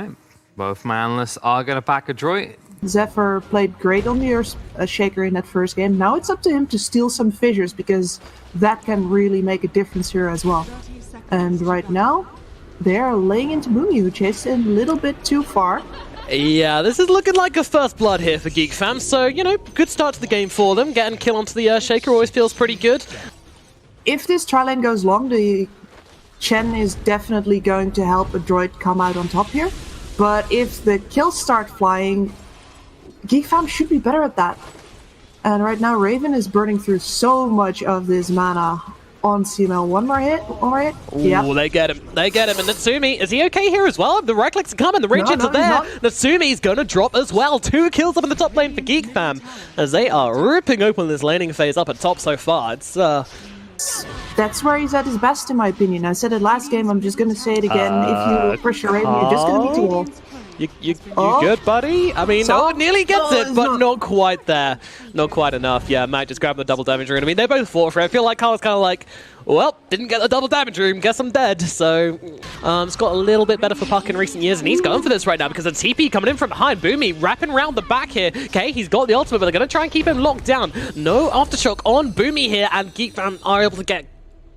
right. Both my analysts are going to pack Adroit. Zephyr played great on the Earth Shaker in that first game. Now it's up to him to steal some fissures, because that can really make a difference here as well. And right now, they're laying into Boomy, who chased it a little bit too far. Yeah, this is looking like a first blood here for Geek fam, so, you know, good start to the game for them. Getting a kill onto the Earth Shaker always feels pretty good. If this tri lane goes long, the Chen is definitely going to help Adroit come out on top here. But if the kills start flying, Geek fam should be better at that. And right now, Raven is burning through so much of this mana on CML. One more hit. Yep. Ooh, they get him. They get him. And Natsumi, is he okay here as well? The right clicks are coming. The regions are there. Natsumi's going to drop as well. 2 kills up in the top lane for Geek fam, as they are ripping open this laning phase up at top so far. It's That's where he's at his best, in my opinion. I said it last game, I'm just going to say it again. If you pressure Raven, you're just going to beat the wall. You good, buddy? I mean, nearly gets it, but not quite there. Not quite enough. Yeah, Mac just grabbed the double damage rune. I mean, they both fought for it. I feel like Carl's kind of like, well, didn't get the double damage rune, guess I'm dead. So, it's got a little bit better for Puck in recent years, and he's going for this right now because the TP coming in from behind. Boomy wrapping around the back here. Okay, he's got the ultimate, but they're going to try and keep him locked down. No aftershock on Boomy here, and Geek fam are able to get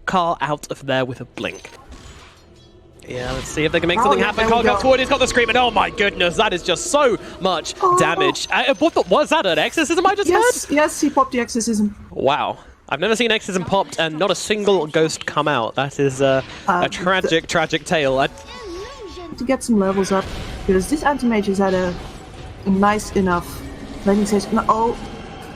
Carl out of there with a blink. Yeah, let's see if they can make something happen. Carl comes forward, he's got the scream, and oh my goodness, that is just so much damage. Was that an exorcism I just heard? Yes, he popped the exorcism. Wow. I've never seen exorcism popped and not a single ghost come out. That is a tragic, tragic tale. To get some levels up, because this anti-mage has had a nice enough landing stage.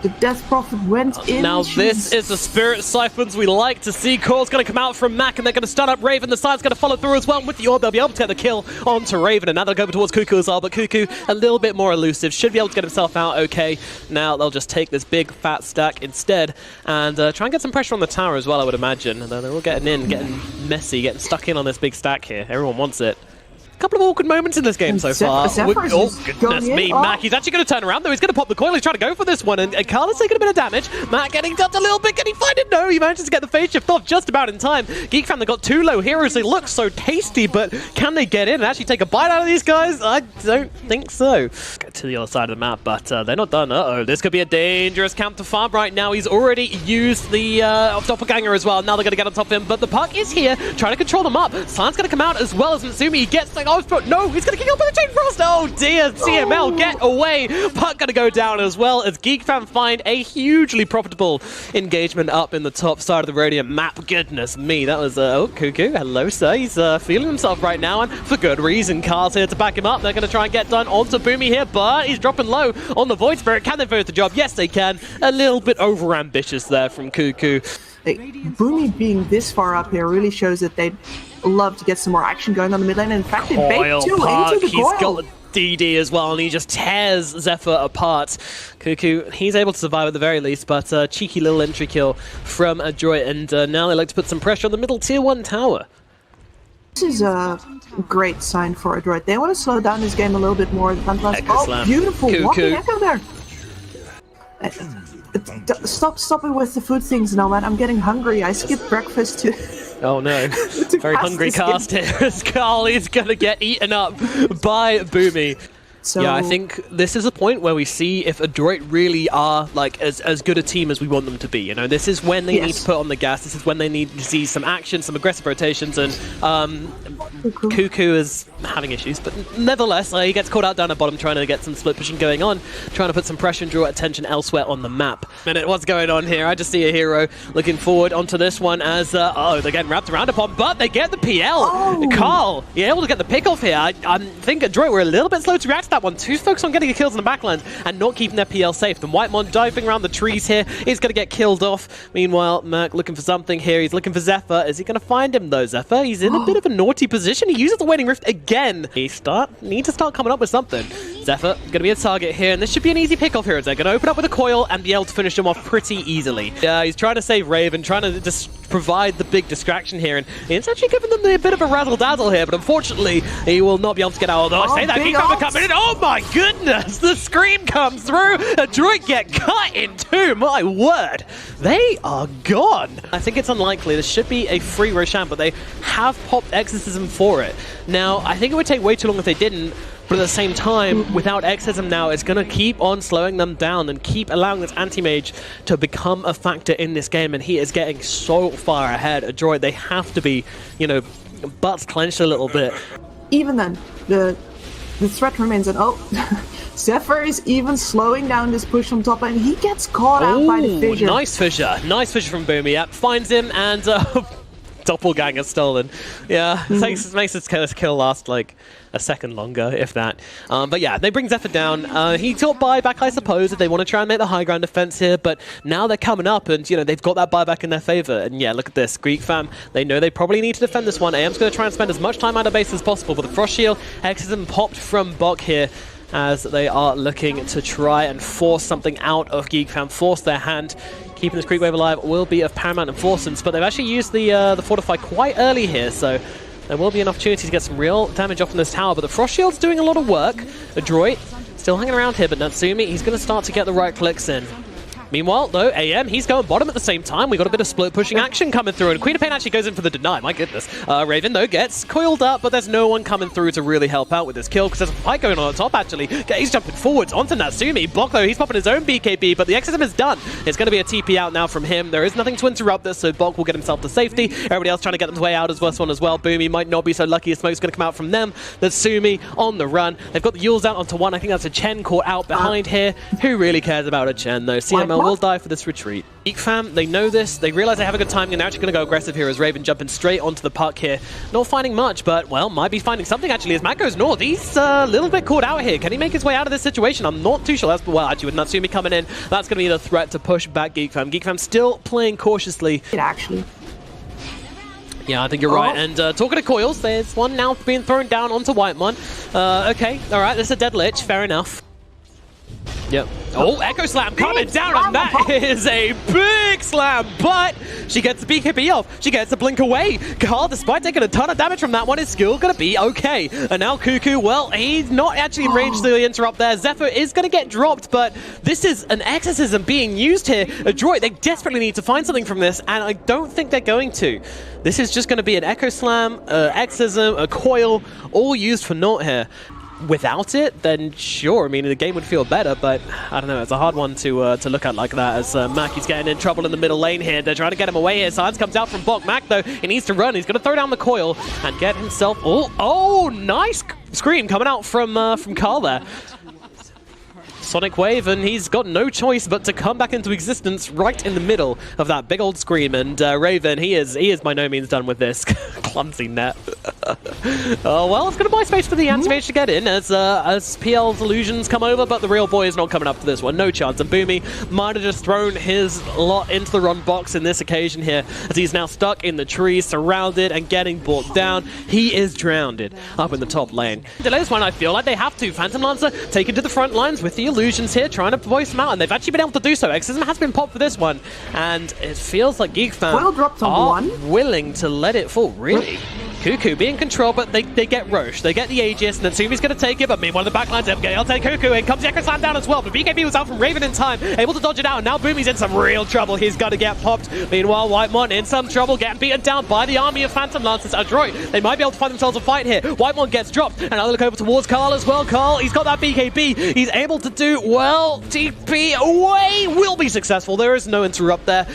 The Death Prophet went in. Now this is the Spirit Siphons we like to see. Core's going to come out from Mac, and they're going to stun up Raven. The side's going to follow through as well. And with the orb, they'll be able to get the kill onto Raven. And now they'll go towards Cuckoo as well. But Cuckoo, a little bit more elusive. Should be able to get himself out okay. Now they'll just take this big, fat stack instead. And try and get some pressure on the tower as well, I would imagine. And they're all getting in, getting messy, getting stuck in on this big stack here. Everyone wants it. Couple of awkward moments in this game so far. Oh, goodness me. Mac, he's actually going to turn around, though. He's going to pop the coil. He's trying to go for this one, and Carl is taking a bit of damage. Mac getting dumped a little bit. Can he find it? No, he manages to get the phase shift off just about in time. Geek fam, they got 2 low heroes. They look so tasty, but can they get in and actually take a bite out of these guys? I don't think so. Get to the other side of the map, but they're not done. Uh-oh, this could be a dangerous camp to farm right now. He's already used the doppelganger as well. Now they're going to get on top of him, but the Puck is here, trying to control them up. Slan's going to come out as well as Natsumi. He gets like, no, he's going to kick up with the Chain Frost. Oh dear, CML, get away. Puck going to go down as well as Geek fam find a hugely profitable engagement up in the top side of the Radiant map. Goodness me, that was, Cuckoo, hello sir. He's feeling himself right now, and for good reason. Carl's here to back him up. They're going to try and get done onto Boomy here, but he's dropping low on the Void Spirit. Can they finish the job? Yes, they can. A little bit over-ambitious there from Cuckoo. Boomy being this far up here really shows that they'd love to get some more action going on the mid lane. And in fact, they bait 2 into the He's coil. got DD as well, and he just tears Zephyr apart. Cuckoo, he's able to survive at the very least, but cheeky little entry kill from Adroit, and now they like to put some pressure on the middle tier 1 tower. This is a great sign for Adroit. They want to slow down this game a little bit more. Beautiful walking echo there. Stop it with the food things now, man. I'm getting hungry. I skipped breakfast too. Oh no. Very hungry cast here as Carl is going to get eaten up by Boomy. So, yeah, I think this is a point where we see if Adroit really are like as good a team as we want them to be. You know, this is when they need to put on the gas. This is when they need to see some action, some aggressive rotations, and Cuckoo is having issues, but nevertheless, he gets caught out down at bottom, trying to get some split pushing going on, trying to put some pressure and draw attention elsewhere on the map. What's going on here? I just see a hero looking forward onto this one as they're getting wrapped around upon, but they get the PL. Carl, you're able to get the pick off here. I think Adroit were a little bit slow to react to that one. Too focused on getting the kills in the backline and not keeping their PL safe. The Whitemon diving around the trees here is going to get killed off. Meanwhile, Merc looking for something here. He's looking for Zephyr. Is he going to find him though, Zephyr? He's in a bit of a naughty position. He uses the Waning Rift again. Need to start coming up with something. Zephyr going to be a target here, and this should be an easy pick off here as they're going to open up with a coil and be able to finish him off pretty easily. Yeah, he's trying to save Raven, trying to just provide the big distraction here, and it's actually giving them a bit of a razzle-dazzle here, but unfortunately, he will not be able to get out. Although I say that, Geek coming in. Oh my goodness! The scream comes through. Adroit get cut in two. My word, they are gone. I think it's unlikely. This should be a free Roshan, but they have popped Exorcism for it. Now, I think it would take way too long if they didn't. But at the same time, without Exorcism now, it's going to keep on slowing them down and keep allowing this anti-mage to become a factor in this game. And he is getting so far ahead. Adroit, they have to be, you know, butts clenched a little bit. Even then, the threat remains, and Zephyr is even slowing down this push on top, and he gets caught out by the fissure. Nice fissure. Nice fissure from Boomy. Yep, finds him, and doppelganger stolen. Yeah, makes his kill last like a second longer, if that. But yeah, they bring Zephyr down. He got buyback, I suppose, if they want to try and make the high ground defense here, but now they're coming up and, you know, they've got that buyback in their favor. And yeah, look at this. Geek fam, they know they probably need to defend this one. AM's going to try and spend as much time out of base as possible, but the Frost Shield, Exorcism popped from Bok here as they are looking to try and force something out of Geek fam, force their hand. Keeping this creep wave alive will be of paramount importance, but they've actually used the Fortify quite early here, so there will be an opportunity to get some real damage off from this tower. But the Frost Shield's doing a lot of work. Adroit still hanging around here, but Natsumi, he's going to start to get the right clicks in. Meanwhile, though, AM, he's going bottom at the same time. We got a bit of split pushing action coming through, and Queen of Pain actually goes in for the deny. My goodness. Raven, though, gets coiled up, but there's no one coming through to really help out with this kill, because there's a fight going on top, actually. He's jumping forwards onto Natsumi. Bok, though, he's popping his own BKB, but the Exorcism is done. It's going to be a TP out now from him. There is nothing to interrupt this, so Bok will get himself to safety. Everybody else trying to get them way out as well as well. Boomy might not be so lucky. The smoke's going to come out from them. Natsumi on the run. They've got the Yules out onto one. I think that's a Chen caught out behind here. Who really cares about a Chen, though? CML will die for this retreat. Geek fam, they know this. They realize they have a good timing, and they're actually going to go aggressive here as Raven jumping straight onto the puck here. Not finding much, but, well, might be finding something, actually, as Matt goes north. He's a little bit caught out here. Can he make his way out of this situation? I'm not too sure. That's, well, actually, with Natsumi coming in, that's going to be the threat to push back Geek fam. Geek fam still playing cautiously. Actually. Yeah, I think you're right. And talking to coils, there's one now being thrown down onto Whitemon. Okay, all right, this is a dead lich. Fair enough. Yep. Oh, Echo Slam coming down, and that is a big slam, but she gets the BKB off. She gets the blink away. Carl, despite taking a ton of damage from that one, is still going to be okay. And now Cuckoo, well, he's not actually in range to interrupt there. Zephyr is going to get dropped, but this is an Exorcism being used here. Adroit, they desperately need to find something from this, and I don't think they're going to. This is just going to be an Echo Slam, Exorcism, a coil, all used for naught here. Without it, then sure, I mean, the game would feel better, but I don't know, it's a hard one to look at like that, as Mackie's getting in trouble in the middle lane here. They're trying to get him away here. Silence comes out from Bok. Mack, though, he needs to run. He's going to throw down the coil and get himself... Oh, nice scream coming out from Carl there. Sonic Wave, and he's got no choice but to come back into existence right in the middle of that big old scream. And Raven, he is by no means done with this. Clumsy net. Oh, well, it's going to buy space for the anti-mage to get in as PL's illusions come over, but the real boy is not coming up for this one. No chance. And Boomy might have just thrown his lot into the run box in this occasion here, as he's now stuck in the tree, surrounded and getting brought down. He is drowned up in the top lane. Delay's one, I feel like they have to. Phantom Lancer taken to the front lines with the illusions here, trying to voice them out, and they've actually been able to do so. Exorcism has been popped for this one, and it feels like Geek fam are willing to let it fall, really. Cuckoo being controlled, but they get Roche. They get the Aegis, and Natsumi's going to take it, but meanwhile, the backlines, I'll take Cuckoo, and comes the Echo Slam down as well, but BKB was out from Raven in time, able to dodge it out, and now Boomy's in some real trouble. He's got to get popped. Meanwhile, Whitemon in some trouble, getting beaten down by the army of Phantom Lancers. Adroit, they might be able to find themselves a fight here. Whitemon gets dropped, and I'll look over towards Carl as well. Carl, he's got that BKB. He's able to do, well, TP away, will be successful. There is no interrupt there.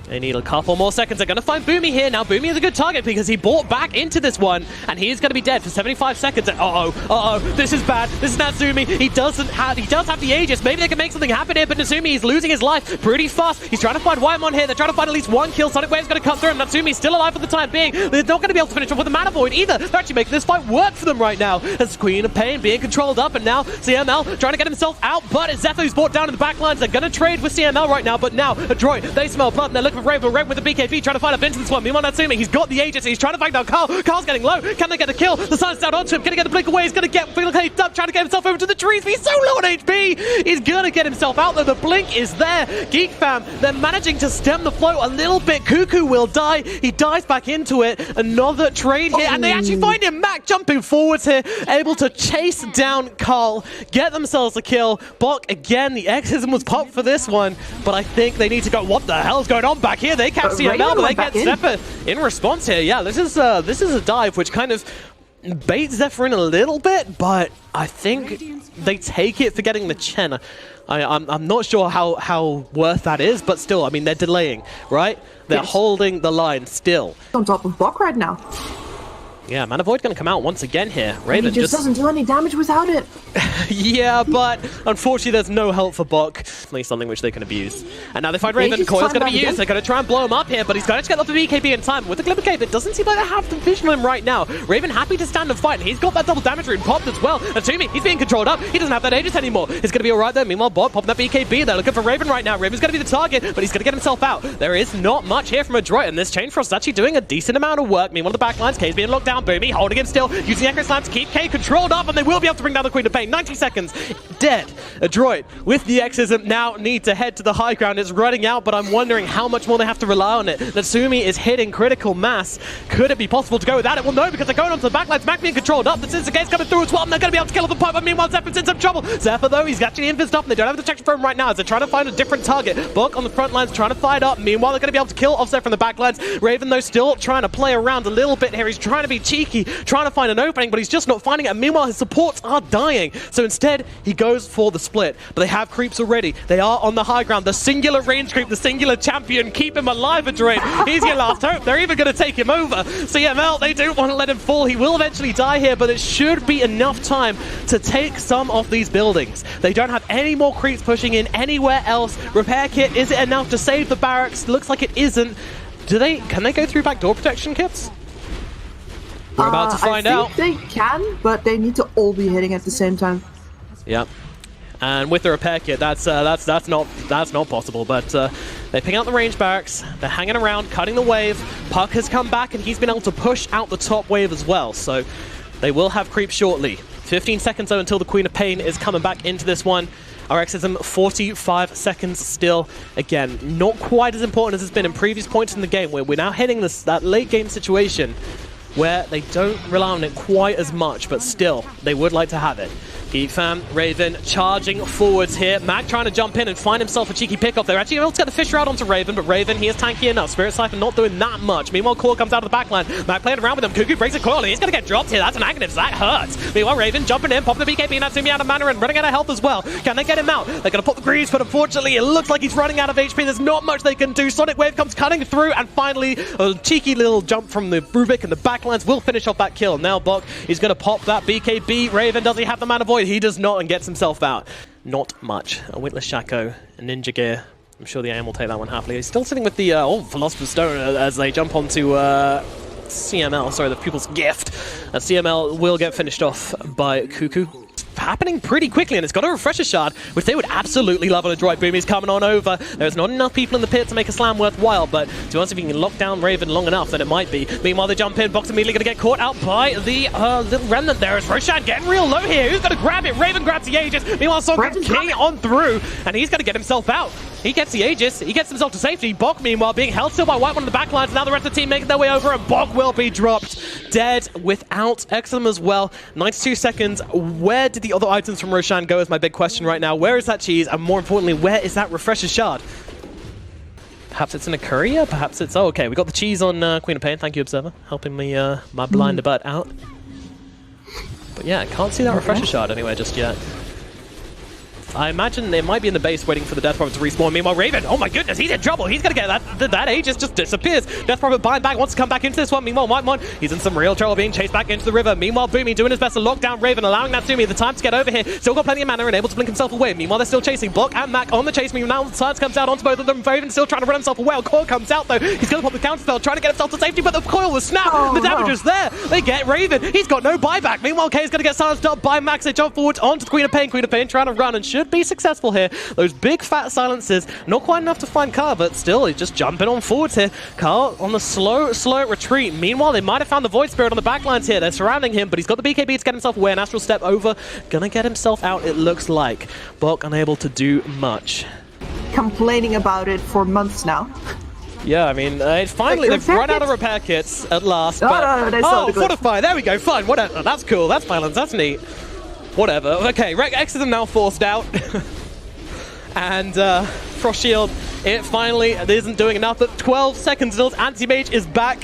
They need a couple more seconds. They're going to find Boomy here. Now, Boomy is a good target because he bought back into this one, and he is going to be dead for 75 seconds. Uh-oh, this is bad. This is Natsumi. He does have the Aegis. Maybe they can make something happen here, but Natsumi is losing his life pretty fast. He's trying to find Whitemon here. They're trying to find at least one kill. Sonic Wave's going to cut through him. Natsumi's still alive for the time being. They're not going to be able to finish off with a Mana Void either. They're actually making this fight work for them right now. As Queen of Pain being controlled up, and now CML trying to get himself out, but it's Zephyr who's brought down in the back lines. They're going to trade with CML right now, but now Adroit, they smell blood, and they're looking looking for Raven. Raven with the BKB trying to find a bench in this one. Meanwhile, Natsumi, he's got the Aegis. He's trying to find down Carl. Carl's getting low. Can they get a kill? The sun's down onto him. Can he get the blink away? He's going to get Windgale up, trying to get himself over to the trees. But he's so low on HP. He's going to get himself out there. The blink is there. Geek fam, they're managing to stem the flow a little bit. Cuckoo will die. He dives back into it. Another trade here. And they actually find him. Mac jumping forwards here, able to chase down Carl, get themselves a kill. Bok, again, the Exorcism was popped for this one, but I think they need to go, what the hell is going on back here? They can't see him now, but they get Zephyr in response here. Yeah, this is a dive which kind of baits Zephyr in a little bit, but I think they take it for getting the Chen. I'm not sure how worth that is, but still, I mean, they're delaying, right? They're holding the line still. On top of Bok right now. Yeah, Mana Void going to come out once again here. Raven and he just doesn't do any damage without it. Yeah, but unfortunately there's no help for Bok. Definitely something which they can abuse. And now they find Raven. Coil's going to be used. They're going to try and blow him up here, but he's going to get off the BKB in time. With the Glimmer Cape, it doesn't seem like they have the vision on him right now. Raven happy to stand and fight, and he's got that double damage rune popped as well. And Toomey, he's being controlled up. He doesn't have that Aegis anymore. It's going to be alright there. Meanwhile, Bot popping that BKB. They're looking for Raven right now. Raven's going to be the target, but he's going to get himself out. There is not much here from Adroit, and this Chain Frost is actually doing a decent amount of work. Meanwhile, the backlines, K's being locked down. Boomy holding him still, using Echo Slam to keep K controlled up, and they will be able to bring down the Queen of Pain. 90 seconds, dead. Adroit, with the Exorcism, now need to head to the high ground. It's running out, but I'm wondering how much more they have to rely on it. Natsumi is hitting critical mass. Could it be possible to go without it? Well, no, because they're going onto the backlines. Mac being controlled up. The Scissor Gate's coming through as well, and they're going to be able to kill off the pipe, but meanwhile, Zephyr's in some trouble. Zephyr, though, he's actually infist up, and they don't have a detection for him right now as they're trying to find a different target. Bok on the front lines trying to fight up. Meanwhile, they're going to be able to kill Offset from the backlines. Raven, though, still trying to play around a little bit here. He's trying to be cheeky, trying to find an opening, but he's just not finding it. And meanwhile, his supports are dying. So instead, he goes for the split. But they have creeps already. They are on the high ground. The singular range creep, the singular champion, keep him alive, Adroit. He's your last hope. They're even going to take him over. CML, they don't want to let him fall. He will eventually die here, but it should be enough time to take some of these buildings. They don't have any more creeps pushing in anywhere else. Repair kit, is it enough to save the barracks? Looks like it isn't. Can they go through back door protection kits? We're about to find out. I think they can, but they need to all be hitting at the same time. Yep. And with the repair kit, that's not possible. But they ping out the range barracks. They're hanging around, cutting the wave. Puck has come back, and he's been able to push out the top wave as well. So they will have creep shortly. 15 seconds though until the Queen of Pain is coming back into this one. Our Exorcism, 45 seconds still. Again, not quite as important as it's been in previous points in the game, where we're now hitting that late game situation where they don't rely on it quite as much, but still, they would like to have it. Geek fam, Raven charging forwards here. Mac trying to jump in and find himself a cheeky pickoff. They're actually able to get the Fisher out onto Raven, but Raven, he is tanky enough. Spirit Siphon not doing that much. Meanwhile, Core comes out of the backline. Mac playing around with him. Cuckoo breaks a coil, and he's going to get dropped here. That's an Aghanim, so that hurts. Meanwhile, Raven jumping in, popping the BKB, Natsumi out of mana and running out of health as well. Can they get him out? They're going to pop the greaves, but unfortunately, it looks like he's running out of HP. There's not much they can do. Sonic Wave comes cutting through, and finally, a cheeky little jump from the Rubik and the backlines will finish off that kill. Now, Bok is going to pop that BKB. Raven, does he have the Mana Void? He does not, and gets himself out. Not much. A Witless Shaco, a Ninja Gear. I'm sure the AM will take that one happily. He's still sitting with the Philosopher's Stone as they jump onto CML, sorry, the Pupil's Gift. CML will get finished off by Cuckoo. Happening pretty quickly, and it's got a Refresher Shard, which they would absolutely love on Adroit. Boomy's coming on over. There's not enough people in the pit to make a slam worthwhile, but to be honest, if you can lock down Raven long enough, then it might be. Meanwhile, they jump in. Box immediately going to get caught out by the little remnant there. As Roshan getting real low here. Who's going to grab it? Raven grabs the Aegis. Meanwhile, Song King on through, and he's going to get himself out. He gets the Aegis. He gets himself to safety. Bok, meanwhile, being held still by White One on the backlines. Now the rest of the team making their way over, and Bok will be dropped. Dead without Exorcism as well. 92 seconds. Where did the other items from Roshan go is my big question right now. Where is that cheese? And more importantly, where is that Refresher Shard? Perhaps it's in a courier? Perhaps it's... Oh, okay. We got the cheese on Queen of Pain. Thank you, Observer. Helping me, my blinder butt out. But yeah, I can't see that Refresher Shard anywhere just yet. I imagine it might be in the base waiting for the Death Prophet to respawn. Meanwhile, Raven, oh my goodness, he's in trouble. He's going to get that Aegis just disappears. Death Prophet buying back, wants to come back into this one. Meanwhile, Whitemon, he's in some real trouble being chased back into the river. Meanwhile, Boomy doing his best to lock down Raven, allowing Natsumi the time to get over here. Still got plenty of mana and able to blink himself away. Meanwhile, they're still chasing. Bok and Mac on the chase. Meanwhile, the science comes out onto both of them. Raven still trying to run himself away. Coil comes out though. He's going to pop the counter spell, trying to get himself to safety, but the coil was snapped. The damage is there. They get Raven. He's got no buyback. Meanwhile, Kay is going to get silenced up by Max. They jump forward onto the Queen of Pain. Queen of Pain trying to run and should should be successful here. Those big fat silences, not quite enough to find Carl, but still, he's just jumping on forwards here. Carl on the slow retreat. Meanwhile, they might have found the Void Spirit on the backlines here. They're surrounding him, but he's got the BKB to get himself away. An Astral Step over. Gonna get himself out, it looks like. Bok unable to do much. Complaining about it for months now. Yeah, I mean, finally, they've run out of repair kits at last. No, Fortify, there we go, fine, whatever. That's cool, that's violence, that's neat. Whatever. Okay, X is now forced out. And Frost Shield, it finally isn't doing enough, but 12 seconds until Anti-Mage is back.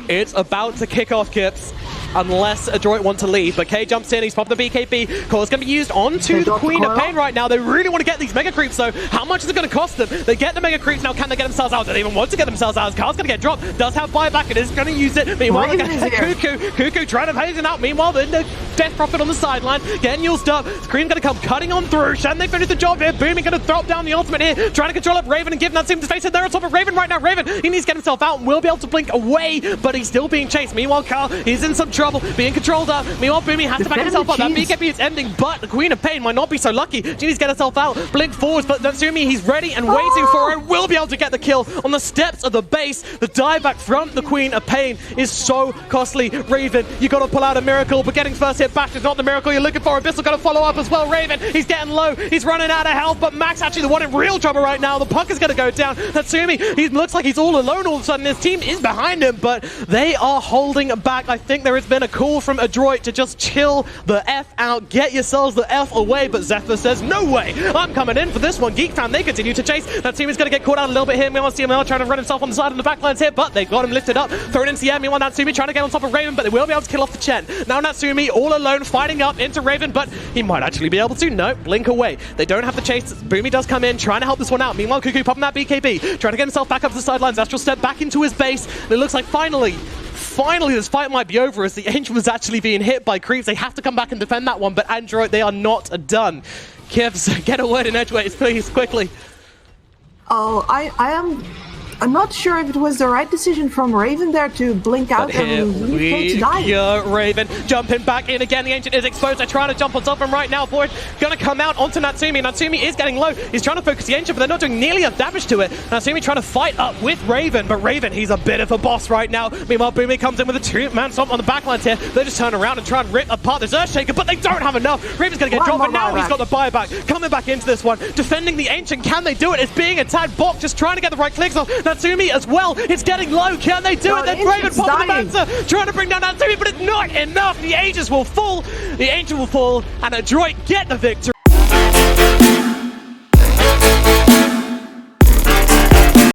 It's about to kick off, Kips. Unless Adroit want to leave, but K jumps in, he's popping the BKB. Core's going to be used onto the Queen of Pain right now. They really want to get these Mega Creeps, though. How much is it going to cost them? They get the Mega Creeps now. Can they get themselves out? Do they even want to get themselves out? Carl's going to get dropped. Does have buyback. It is going to use it. Meanwhile, they're going to hit Cuckoo trying to phase it out. Meanwhile, the Death Prophet on the sideline. Getting used up. Scream going to come cutting on through. Shen, they finish the job here. Booming going to drop down the ultimate here. Trying to control up Raven and give Natsume to face it. They're on top of Raven right now. Raven, he needs to get himself out and will be able to blink away, but he's still being chased. Meanwhile, Carl, he's in some trouble. Being controlled up. Meanwhile, Boomy has to back himself up. That BKB is ending, but the Queen of Pain might not be so lucky. She needs to get herself out. Blink forwards, but Natsumi, he's ready and waiting for it. Will be able to get the kill on the steps of the base. The dive back from the Queen of Pain is so costly. Raven, you got to pull out a miracle, but getting first hit back is not the miracle you're looking for. Abyssal going to follow up as well. Raven, he's getting low. He's running out of health, but Max actually the one in real trouble right now. The puck is going to go down. Natsumi, he looks like he's all alone all of a sudden. His team is behind him, but they are holding back. I think there has been a call from Adroit to just chill the F out, get yourselves the F away, but Zephyr says, no way, I'm coming in for this one. Geek fan, they continue to chase. That team is going to get caught out a little bit here. Meanwhile, CML trying to run himself on the side of the backlines here, but they've got him lifted up, thrown into the air. Meanwhile, Natsumi trying to get on top of Raven, but they will be able to kill off the Chen. Now Natsumi all alone fighting up into Raven, but he might actually be able to. No, blink away. They don't have the chase. Boomy does come in, trying to help this one out. Meanwhile, Cuckoo popping that BKB, trying to get himself back up to the sidelines. Astral Step back into his base, and it looks like finally this fight might be over as the Ancient was actually being hit by creeps. They have to come back and defend that one, but Adroit, they are not done. Kivs, get a word in edgeways, please, quickly. Oh, I'm not sure if it was the right decision from Raven there to blink out and leave K to die. Raven jumping back in again. The Ancient is exposed. They're trying to jump on top of him right now. Void going to come out onto Natsumi. Natsumi is getting low. He's trying to focus the Ancient, but they're not doing nearly enough damage to it. Natsumi trying to fight up with Raven, but Raven, he's a bit of a boss right now. Meanwhile, Boomy comes in with a two-man stomp on the backlines here. They just turn around and try and rip apart this Earthshaker, but they don't have enough. Raven's going to get dropped, but now he's got the buyback. Coming back into this one, defending the Ancient. Can they do it? It's being attacked. Bok just trying to get the right clicks off. Natsumi as well. It's getting low. Can they do it? Then Raven popping the Mancer, trying to bring down Natsumi, but it's not enough. The Aegis will fall. The Ancient will fall, and Adroit get the victory.